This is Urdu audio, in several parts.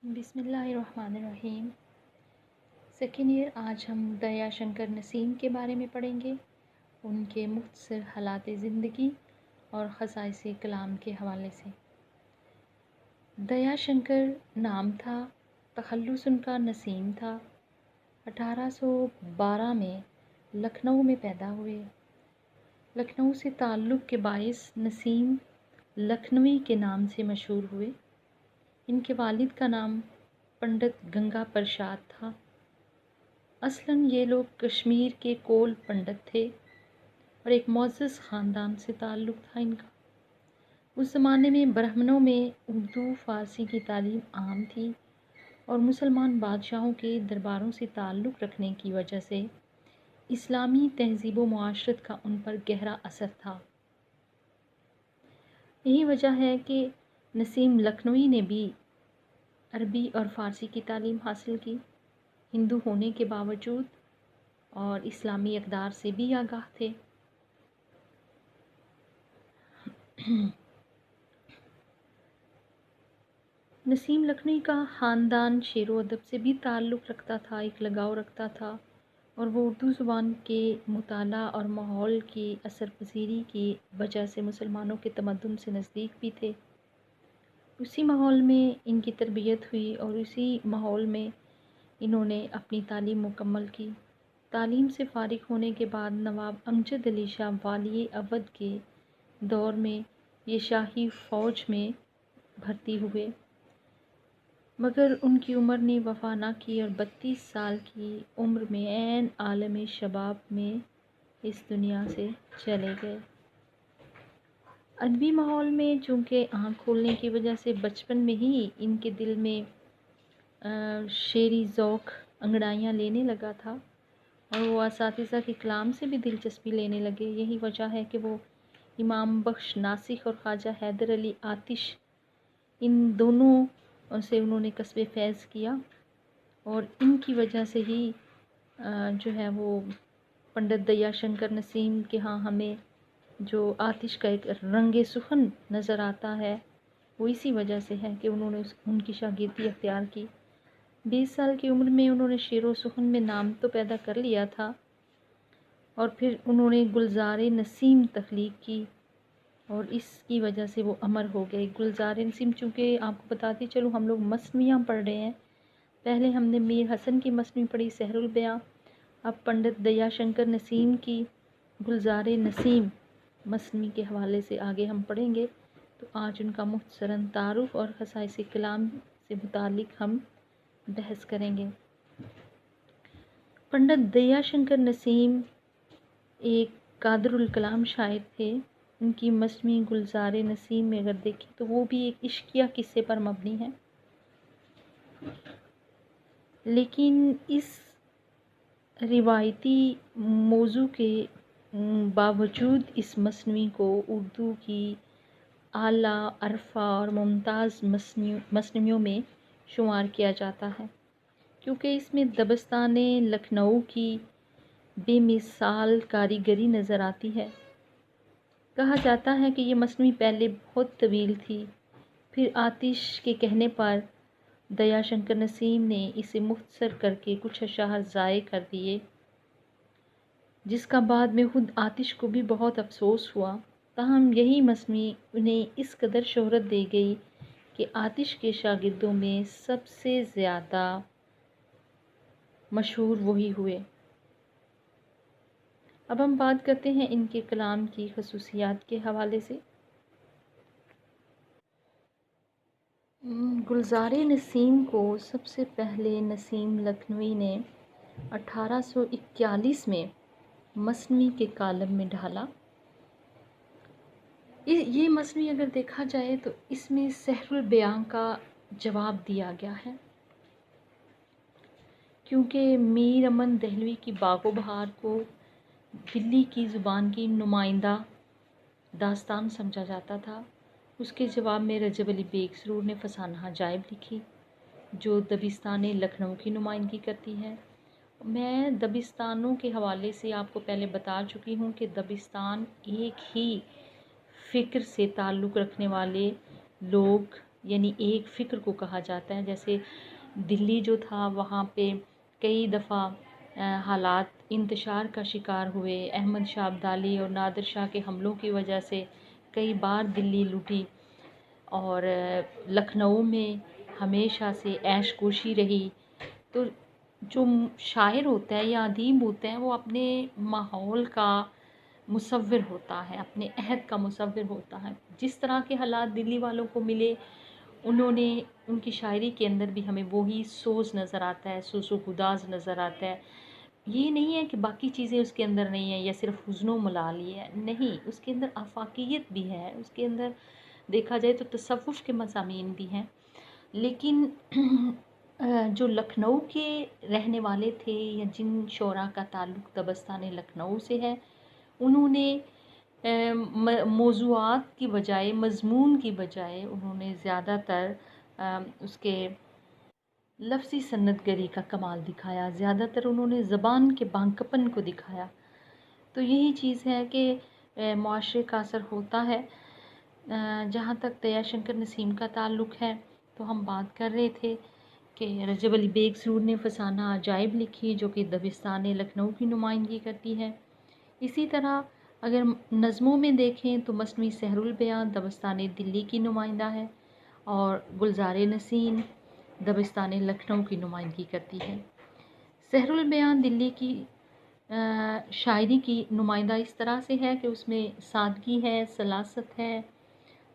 بسم اللہ الرحمن الرحیم۔ سیکنڈ ایئر آج ہم دیا شنکر نسیم کے بارے میں پڑھیں گے، ان کے مختصر حالات زندگی اور خصائص کلام کے حوالے سے۔ دیا شنکر نام تھا، تخلص ان کا نسیم تھا۔ 1812 میں لکھنؤ میں پیدا ہوئے۔ لکھنؤ سے تعلق کے باعث نسیم لکھنوی کے نام سے مشہور ہوئے۔ ان کے والد کا نام پنڈت گنگا پرساد تھا۔ اصلاً یہ لوگ کشمیر کے کول پنڈت تھے اور ایک معزز خاندان سے تعلق تھا ان کا۔ اس زمانے میں برہمنوں میں اردو فارسی کی تعلیم عام تھی اور مسلمان بادشاہوں کے درباروں سے تعلق رکھنے کی وجہ سے اسلامی تہذیب و معاشرت کا ان پر گہرا اثر تھا۔ یہی وجہ ہے کہ نسیم لکھنوی نے بھی عربی اور فارسی کی تعلیم حاصل کی، ہندو ہونے کے باوجود، اور اسلامی اقدار سے بھی آگاہ تھے۔ نسیم لکھنوی کا خاندان شعر و ادب سے بھی تعلق رکھتا تھا، ایک لگاؤ رکھتا تھا، اور وہ اردو زبان کے مطالعہ اور ماحول کی اثر پذیری کی وجہ سے مسلمانوں کے تمدن سے نزدیک بھی تھے۔ اسی ماحول میں ان کی تربیت ہوئی اور اسی ماحول میں انہوں نے اپنی تعلیم مکمل کی۔ تعلیم سے فارغ ہونے کے بعد نواب امجد علی شاہ والی اودھ کے دور میں یہ شاہی فوج میں بھرتی ہوئے، مگر ان کی عمر نے وفا نہ کی اور 32 سال کی عمر میں عین عالم شباب میں اس دنیا سے چلے گئے۔ ادبی ماحول میں چونکہ آنکھ کھولنے کی وجہ سے بچپن میں ہی ان کے دل میں شعری ذوق انگڑائیاں لینے لگا تھا اور وہ اساتذہ کے کلام سے بھی دلچسپی لینے لگے۔ یہی وجہ ہے کہ وہ امام بخش ناسخ اور خواجہ حیدر علی آتش، ان دونوں سے انہوں نے کسب فیض کیا اور ان کی وجہ سے ہی جو ہے وہ پنڈت دیا شنکر نسیم کے ہاں ہمیں جو آتش کا ایک رنگ سخن نظر آتا ہے وہ اسی وجہ سے ہے کہ انہوں نے ان کی شاگردی اختیار کی۔ 20 سال کی عمر میں انہوں نے شعر و سخن میں نام تو پیدا کر لیا تھا اور پھر انہوں نے گلزار نسیم تخلیق کی اور اس کی وجہ سے وہ امر ہو گئے۔ گلزار نسیم، چونکہ آپ کو بتاتی چلوں ہم لوگ مثنویاں پڑھ رہے ہیں، پہلے ہم نے میر حسن کی مثنوی پڑھی سحر البیاں، اب پنڈت دیا شنکر نسیم کی گلزار نسیم مثنوی کے حوالے سے آگے ہم پڑھیں گے، تو آج ان کا مختصراً تعارف اور خصائص کلام سے متعلق ہم بحث کریں گے۔ پنڈت دیا شنکر نسیم ایک قادر الکلام شاعر تھے۔ ان کی مثنوی گلزار نسیم میں اگر دیکھیں تو وہ بھی ایک عشقیہ قصے پر مبنی ہے، لیکن اس روایتی موضوع کے باوجود اس مثنوی کو اردو کی اعلیٰ عرفہ اور ممتاز مثنویوں میں شمار کیا جاتا ہے، کیونکہ اس میں دبستان لکھنؤ کی بے مثال کاریگری نظر آتی ہے۔ کہا جاتا ہے کہ یہ مثنوی پہلے بہت طویل تھی، پھر آتش کے کہنے پر دیا شنکر نسیم نے اسے مختصر کر کے کچھ اشعار ضائع کر دیے، جس کا بعد میں خود آتش کو بھی بہت افسوس ہوا۔ تاہم یہی مثنوی انہیں اس قدر شہرت دے گئی کہ آتش کے شاگردوں میں سب سے زیادہ مشہور وہی ہوئے۔ اب ہم بات کرتے ہیں ان کے کلام کی خصوصیات کے حوالے سے۔ گلزار نسیم کو سب سے پہلے نسیم لکھنوی نے 1841 میں مثنوی کے کالم میں ڈالا۔ یہ مثنوی اگر دیکھا جائے تو اس میں سحر البیاں کا جواب دیا گیا ہے، کیونکہ میر امن دہلوی کی باغ و بہار کو دلی کی زبان کی نمائندہ داستان سمجھا جاتا تھا۔ اس کے جواب میں رجب علی بیگ سرور نے فسانہ عجائب لکھی جو دبستان لکھنؤ کی نمائندگی کرتی ہے۔ میں دبستانوں کے حوالے سے آپ کو پہلے بتا چکی ہوں کہ دبستان ایک ہی فکر سے تعلق رکھنے والے لوگ یعنی ایک فکر کو کہا جاتا ہے. جیسے دلی جو تھا وہاں پہ کئی دفعہ حالات انتشار کا شکار ہوئے. احمد شاہ ابدالی اور نادر شاہ کے حملوں کی وجہ سے کئی بار دلی لوٹی، اور لکھنؤ میں ہمیشہ سے عیش کوشی رہی. تو جو شاعر ہوتا ہے یا ادیب ہوتا ہے وہ اپنے ماحول کا مصور ہوتا ہے، اپنے عہد کا مصور ہوتا ہے. جس طرح کے حالات دلی والوں کو ملے، انہوں نے ان کی شاعری کے اندر بھی ہمیں وہی سوز نظر آتا ہے، سوز و گداز نظر آتا ہے. یہ نہیں ہے کہ باقی چیزیں اس کے اندر نہیں ہیں یا صرف حزن و ملال ہی ہے، نہیں، اس کے اندر آفاقیت بھی ہے، اس کے اندر دیکھا جائے تو تصوف کے مضامین بھی ہیں. لیکن جو لکھنؤ کے رہنے والے تھے یا جن شعراء کا تعلق دبستان لکھنؤ سے ہے، انہوں نے موضوعات کی بجائے، مضمون کی بجائے، انہوں نے زیادہ تر اس کے لفظی صنعت گری کا کمال دکھایا. زیادہ تر انہوں نے زبان کے بانکپن کو دکھایا. تو یہی چیز ہے کہ معاشرے کا اثر ہوتا ہے. جہاں تک دیا شنکر نسیم کا تعلق ہے تو ہم بات کر رہے تھے کہ رجب علی بیگ سرور نے فسانہ عجائب لکھی جو کہ دبستان لکھنؤ کی نمائندگی کرتی ہے. اسی طرح اگر نظموں میں دیکھیں تو مثنوی سحر البیاں دبستان دلی کی نمائندہ ہے، اور گلزار نسیم دبستان لکھنؤ کی نمائندگی کرتی ہے. سحر البیاں دلی کی شاعری کی نمائندہ اس طرح سے ہے کہ اس میں سادگی ہے، سلاست ہے،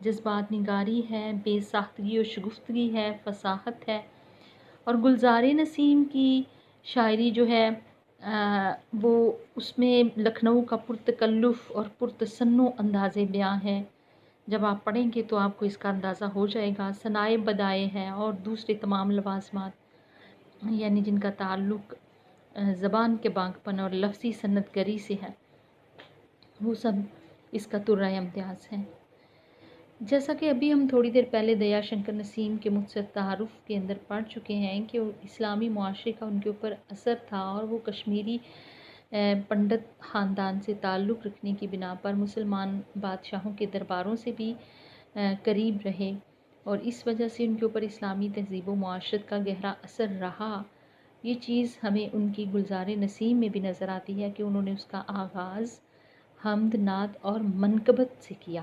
جذبات نگاری ہے، بے ساختگی و شگفتگی ہے، فصاحت ہے. اور گلزار نسیم کی شاعری جو ہے وہ اس میں لکھنؤ کا پرتکلف اور پرتصنع انداز بیاں ہے. جب آپ پڑھیں گے تو آپ کو اس کا اندازہ ہو جائے گا. ثنائے بدائے ہیں اور دوسرے تمام لوازمات یعنی جن کا تعلق زبان کے بانکپن اور لفظی صنعت گری سے ہے، وہ سب اس کا طرۂ امتیاز ہیں. جیسا کہ ابھی ہم تھوڑی دیر پہلے دیا شنکر نسیم کے مختصر تعارف کے اندر پڑھ چکے ہیں کہ اسلامی معاشرے کا ان کے اوپر اثر تھا، اور وہ کشمیری پنڈت خاندان سے تعلق رکھنے کی بنا پر مسلمان بادشاہوں کے درباروں سے بھی قریب رہے، اور اس وجہ سے ان کے اوپر اسلامی تہذیب و معاشرت کا گہرا اثر رہا. یہ چیز ہمیں ان کی گلزار نسیم میں بھی نظر آتی ہے کہ انہوں نے اس کا آغاز حمد، نعت اور منقبت سے کیا.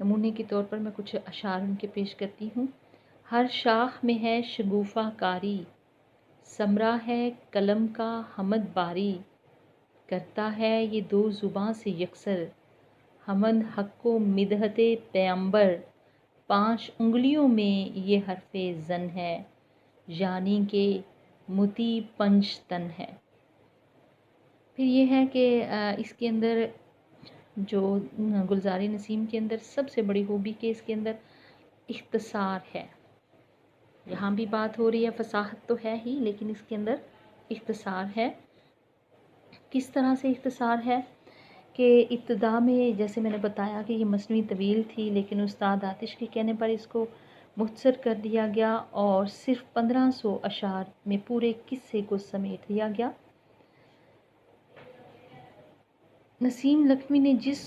نمونے کے طور پر میں کچھ اشعار ان کے پیش کرتی ہوں. ہر شاخ میں ہے شگوفہ کاری، ثمرہ ہے قلم کا حمد باری. کرتا ہے یہ دو زباں سے یکسر، حمد حق و مدحت پیمبر. 5 انگلیوں میں یہ حرف زن ہے، یعنی کہ متی پنج تن ہے. پھر یہ ہے کہ اس کے اندر جو گلزار نسیم کے اندر سب سے بڑی خوبی کہ اس کے اندر اختصار ہے. یہاں بھی بات ہو رہی ہے، فصاحت تو ہے ہی لیکن اس کے اندر اختصار ہے. کس طرح سے اختصار ہے کہ ابتدا میں جیسے میں نے بتایا کہ یہ مثنوی طویل تھی، لیکن استاد آتش کے کہنے پر اس کو مختصر کر دیا گیا اور صرف 1500 اشعار میں پورے قصے کو سمیٹ دیا گیا. نسیم لکھنوی نے جس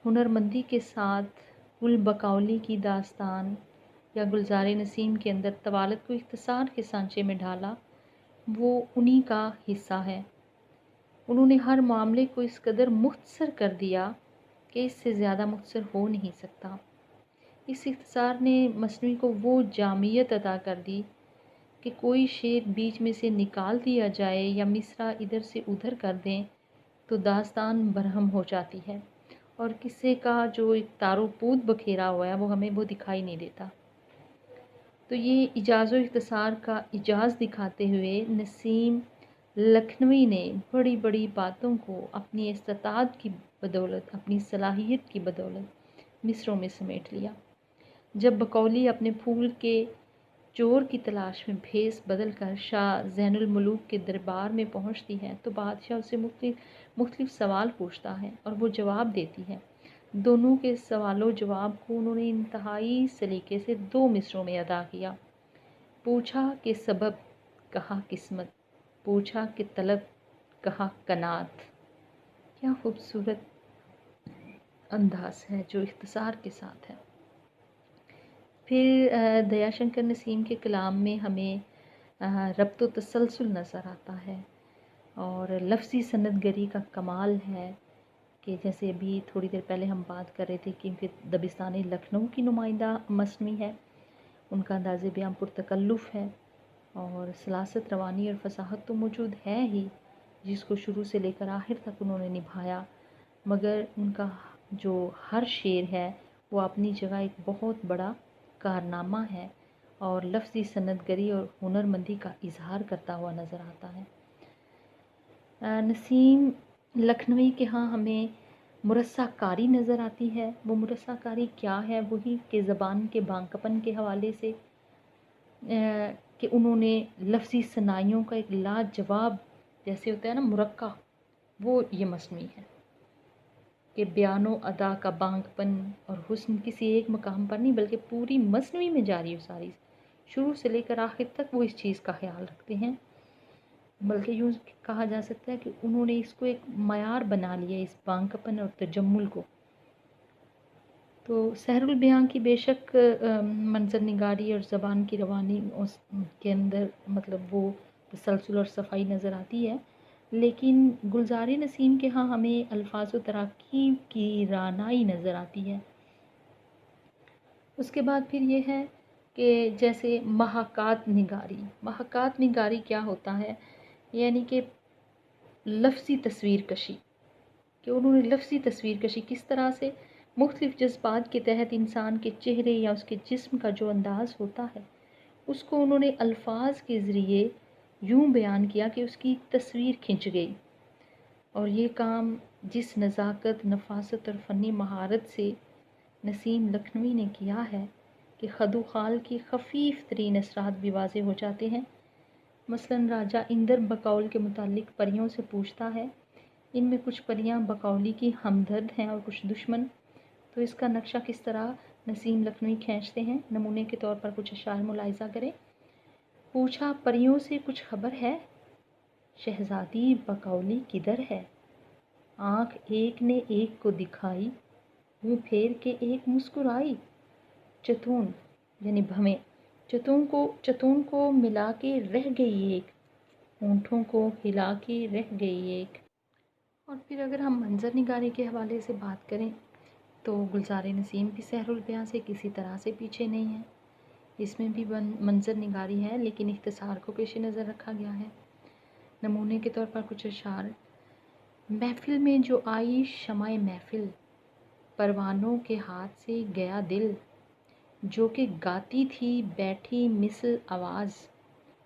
ہنرمندی کے ساتھ گل بقولی کی داستان یا گلزار نسیم کے اندر طوالت کو اختصار کے سانچے میں ڈالا، وہ انہی کا حصہ ہے. انہوں نے ہر معاملے کو اس قدر مختصر کر دیا کہ اس سے زیادہ مختصر ہو نہیں سکتا. اس اختصار نے مثنوی کو وہ جامعیت عطا کر دی کہ کوئی شعر بیچ میں سے نکال دیا جائے یا مصرع ادھر سے ادھر کر دیں تو داستان برہم ہو جاتی ہے، اور قصے کا جو ایک تار و پود بکھیرا ہوا ہے وہ ہمیں وہ دکھائی نہیں دیتا. تو یہ اجاز و اختصار کا اجاز دکھاتے ہوئے نسیم لکھنوی نے بڑی بڑی باتوں کو اپنی استطاعت کی بدولت، اپنی صلاحیت کی بدولت مصروں میں سمیٹ لیا. جب بقولی اپنے پھول کے چور کی تلاش میں بھیس بدل کر شاہ زین الملوک کے دربار میں پہنچتی ہے تو بادشاہ اسے مختلف سوال پوچھتا ہے اور وہ جواب دیتی ہے. دونوں کے سوال و جواب کو انہوں نے انتہائی سلیقے سے 2 مصروں میں ادا کیا. پوچھا کہ سبب، کہا قسمت، پوچھا کہ طلب، کہا قناعت. کیا خوبصورت انداز ہے جو اختصار کے ساتھ ہے. پھر دیا شنکر نسیم کے کلام میں ہمیں ربط و تسلسل نظر آتا ہے اور لفظی سند گری کا کمال ہے کہ جیسے ابھی تھوڑی دیر پہلے ہم بات کر رہے تھے کہ دبستان لکھنؤ کی نمائندہ مصنوعی ہے، ان کا انداز بیان پرتکلف ہے اور سلاست، روانی اور فصاحت تو موجود ہے ہی، جس کو شروع سے لے کر آخر تک انہوں نے نبھایا، مگر ان کا جو ہر شعر ہے وہ اپنی جگہ ایک بہت بڑا کارنامہ ہے اور لفظی سند گری اور ہنرمندی کا اظہار کرتا ہوا نظر آتا ہے۔ نسیم لکھنوی کے ہاں ہمیں مرصع کاری نظر آتی ہے۔ وہ مرصع کاری کیا ہے؟ وہی کہ زبان کے بانکپن کے حوالے سے کہ انہوں نے لفظی صنائیوں کا ایک لاجواب، جیسے ہوتا ہے نا مرقع، وہ یہ مصنوعی ہے کہ بیان و ادا کا بانکپن اور حسن کسی ایک مقام پر نہیں بلکہ پوری مصنوعی میں جاری و ساری، شروع سے لے کر آخر تک وہ اس چیز کا خیال رکھتے ہیں، بلکہ یوں کہا جا سکتا ہے کہ انہوں نے اس کو ایک معیار بنا لیا، اس بانکپن اور تجمل کو۔ تو سحر البیاں کی بے شک منظر نگاری اور زبان کی روانی کے اندر مطلب وہ تسلسل اور صفائی نظر آتی ہے، لیکن گلزار نسیم کے ہاں ہمیں الفاظ و تراکیب کی رعنائی نظر آتی ہے۔ اس کے بعد پھر یہ ہے کہ جیسے محاکات نگاری کیا ہوتا ہے؟ یعنی کہ لفظی تصویر کشی، کہ انہوں نے لفظی تصویر کشی کس طرح سے مختلف جذبات کے تحت انسان کے چہرے یا اس کے جسم کا جو انداز ہوتا ہے اس کو انہوں نے الفاظ کے ذریعے یوں بیان کیا کہ اس کی تصویر کھنچ گئی، اور یہ کام جس نزاکت، نفاست اور فنی مہارت سے نسیم لکھنوی نے کیا ہے کہ خد و خال کی خفیف ترین اثرات بھی واضح ہو جاتے ہیں۔ مثلاً راجہ اندر بقول کے متعلق پریوں سے پوچھتا ہے، ان میں کچھ پریاں بقولی کی ہمدرد ہیں اور کچھ دشمن، تو اس کا نقشہ کس طرح نسیم لکھنوی کھینچتے ہیں۔ نمونے کے طور پر کچھ اشعار ملاحظہ کریں۔ پوچھا پریوں سے کچھ خبر ہے، شہزادی بقولی کدھر ہے؟ آنکھ ایک نے ایک کو دکھائی، منہ پھیر کے ایک مسکرائی، چتون یعنی بھویں، چتون کو ملا کے رہ گئی ایک، ہونٹوں کو ہلا کے رہ گئی ایک۔ اور پھر اگر ہم منظر نگاری کے حوالے سے بات کریں تو گلزار نسیم بھی سحر البیاں سے کسی طرح سے پیچھے نہیں ہے، اس میں بھی منظر نگاری ہے لیکن اختصار کو پیش نظر رکھا گیا ہے۔ نمونے کے طور پر کچھ اشعار، محفل میں جو آئی شمع محفل، پروانوں کے ہاتھ سے گیا دل، جو کہ گاتی تھی بیٹھی مثل آواز،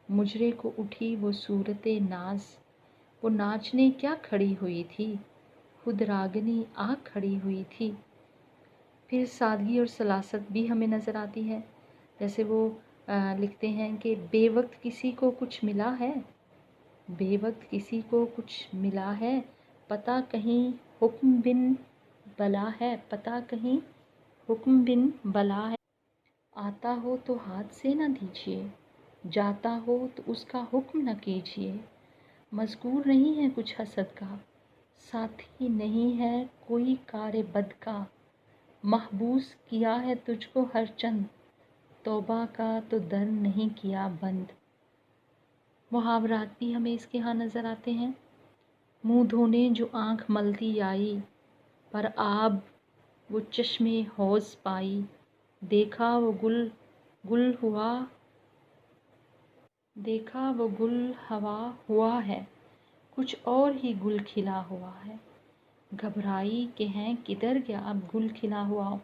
مجرے کو اٹھی وہ صورت ناز، وہ ناچنے کیا کھڑی ہوئی تھی، خود راگنی آ کھڑی ہوئی تھی۔ پھر سادگی اور سلاست بھی ہمیں نظر آتی ہے، جیسے وہ لکھتے ہیں کہ بے وقت کسی کو کچھ ملا ہے، بے وقت کسی کو کچھ ملا ہے، پتہ کہیں حکم بن بلا ہے، پتہ کہیں حکم بن بلا ہے، آتا ہو تو ہاتھ سے نہ دیجیے، جاتا ہو تو اس کا حکم نہ کیجیے، مذکور نہیں ہے کچھ حسد کا، ساتھی نہیں ہے کوئی کار بد کا، محبوس کیا ہے تجھ کو ہر چند، توبہ کا تو در نہیں کیا بند۔ محاورات بھی ہمیں اس کے ہاں نظر آتے ہیں۔ منہ دھونے جو آنکھ ملتی آئی، پر آب وہ چشمے حوض پائی، دیکھا وہ گل ہوا ہوا ہے، کچھ اور ہی گل کھلا ہوا ہے، گھبرائی کہ ہیں کدھر گیا اب گل کھلا ہوا۔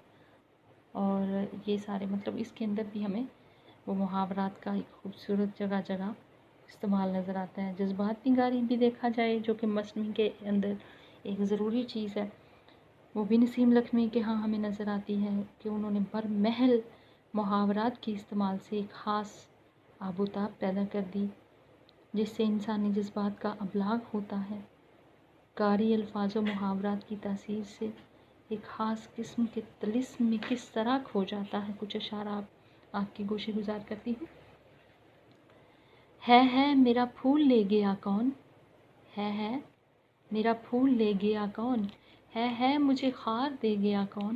اور یہ سارے مطلب اس کے اندر بھی ہمیں وہ محاورات کا ایک خوبصورت جگہ جگہ استعمال نظر آتا ہے۔ جذبات نگاری بھی دیکھا جائے جو کہ مصنوعی کے اندر ایک ضروری چیز ہے، وہ بھی نسیم لکھنوی کے ہاں ہمیں نظر آتی ہے کہ انہوں نے برمحل محاورات کے استعمال سے ایک خاص آب و تاب پیدا کر دی جس سے انسانی جذبات کا ابلاغ ہوتا ہے۔ کاری الفاظ و محاورات کی تاثیر سے ایک خاص قسم کے طلسم میں کس طرح کھو جاتا ہے، کچھ اشعار آپ کی گوشے گزار کرتی ہوں۔ ہے میرا پھول لے گیا کون، ہے میرا پھول لے گیا کون، ہے مجھے خار دے گیا کون،